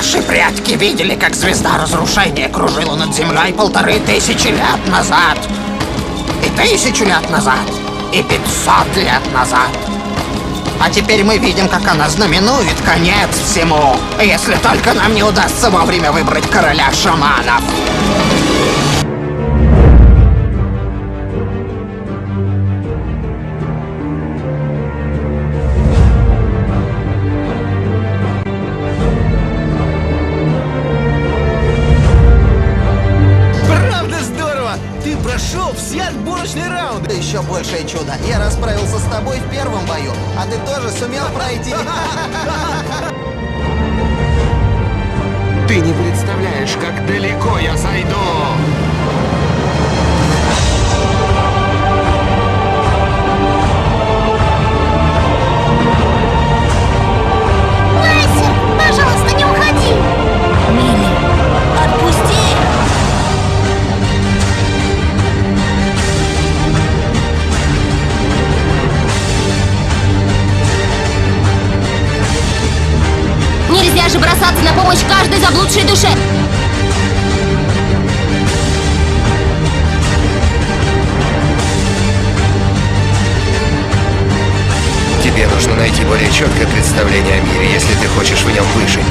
Наши предки видели, как звезда разрушения кружила над землей 1500 лет назад. И 1000 лет назад. И 500 лет назад. А теперь мы видим, как она знаменует конец всему. Если только нам не удастся вовремя выбрать короля шаманов. Правда здорово! Ты прошел все отборочные раунды! Еще большее чудо. Я расправился с тобой в первом бою, а ты тоже сумел пройти. Ты не представляешь, как далеко я зайду! Мастер, пожалуйста, не уходи! Милли, отпусти! Нельзя же бросаться на помощь каждой заблудшей душе! Тебе нужно найти более четкое представление о мире, если ты хочешь в нем выжить.